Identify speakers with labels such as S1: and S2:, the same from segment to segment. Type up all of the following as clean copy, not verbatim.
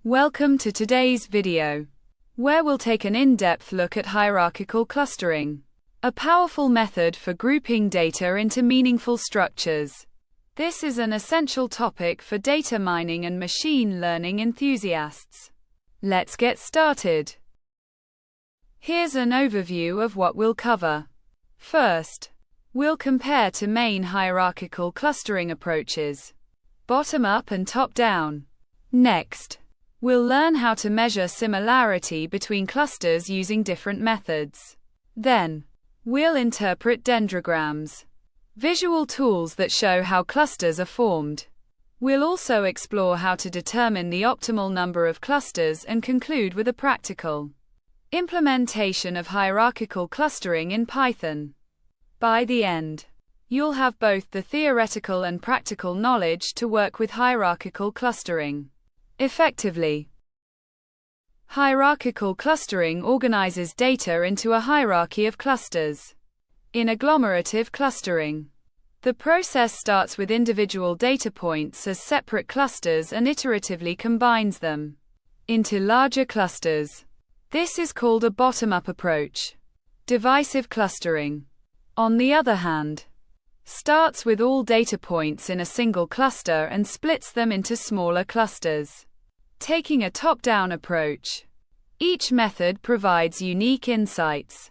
S1: Welcome to today's video, where we'll take an in-depth look at hierarchical clustering, a powerful method for grouping data into meaningful structures. This is an essential topic for data mining and machine learning enthusiasts. Let's get started. Here's an overview of what we'll cover. First, we'll compare two main hierarchical clustering approaches, bottom-up and top-down. Next, we'll learn how to measure similarity between clusters using different methods. Then, we'll interpret dendrograms, visual tools that show how clusters are formed. We'll also explore how to determine the optimal number of clusters and conclude with a practical implementation of hierarchical clustering in Python. By the end, you'll have both the theoretical and practical knowledge to work with hierarchical clustering effectively. Hierarchical clustering organizes data into a hierarchy of clusters. In agglomerative clustering, the process starts with individual data points as separate clusters and iteratively combines them into larger clusters. This is called a bottom-up approach. Divisive clustering, on the other hand, starts with all data points in a single cluster and splits them into smaller clusters. Taking a top-down approach, each method provides unique insights,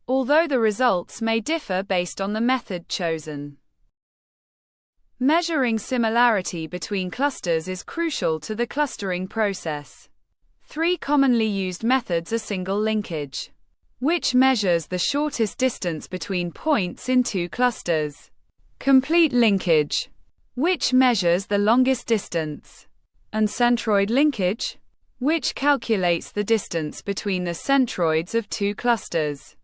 S1: although the results may differ based on the method chosen. Measuring similarity between clusters is crucial to the clustering process. Three commonly used methods are single linkage, which measures the shortest distance between points in two clusters; complete linkage, which measures the longest distance; and centroid linkage, which calculates the distance between the centroids of two clusters.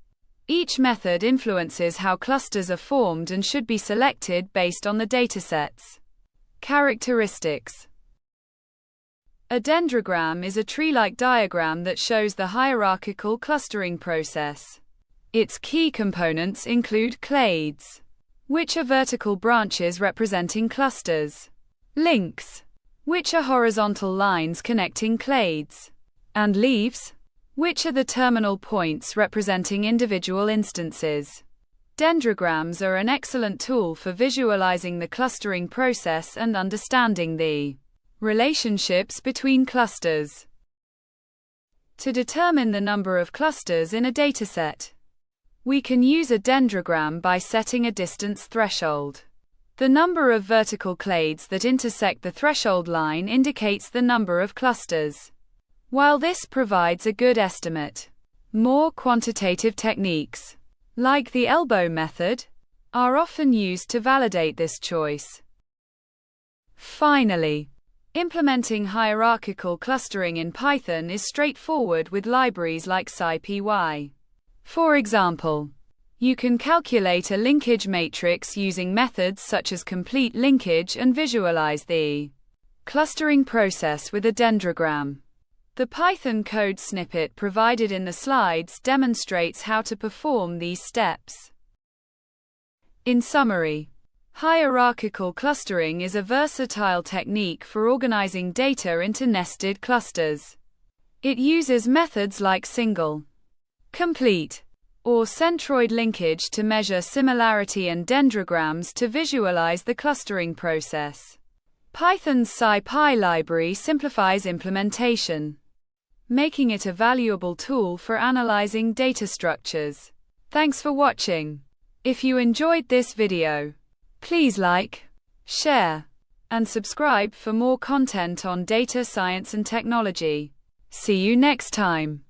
S1: Each method influences how clusters are formed and should be selected based on the datasets. Characteristics. A dendrogram is a tree-like diagram that shows the hierarchical clustering process. Its key components include clades, which are vertical branches representing clusters; links, which are horizontal lines connecting clades; and leaves, which are the terminal points representing individual instances. Dendrograms are an excellent tool for visualizing the clustering process and understanding the relationships between clusters. To determine the number of clusters in a dataset, we can use a dendrogram by setting a distance threshold. The number of vertical clades that intersect the threshold line indicates the number of clusters. While this provides a good estimate, more quantitative techniques, like the elbow method, are often used to validate this choice. Finally, implementing hierarchical clustering in Python is straightforward with libraries like SciPy. For example, you can calculate a linkage matrix using methods such as complete linkage and visualize the clustering process with a dendrogram. The Python code snippet provided in the slides demonstrates how to perform these steps. In summary, hierarchical clustering is a versatile technique for organizing data into nested clusters. It uses methods like single, complete, or centroid linkage to measure similarity and dendrograms to visualize the clustering process. Python's SciPy library simplifies implementation, making it a valuable tool for analyzing data structures. Thanks for watching. If you enjoyed this video, please like, share, and subscribe for more content on data science and technology. See you next time.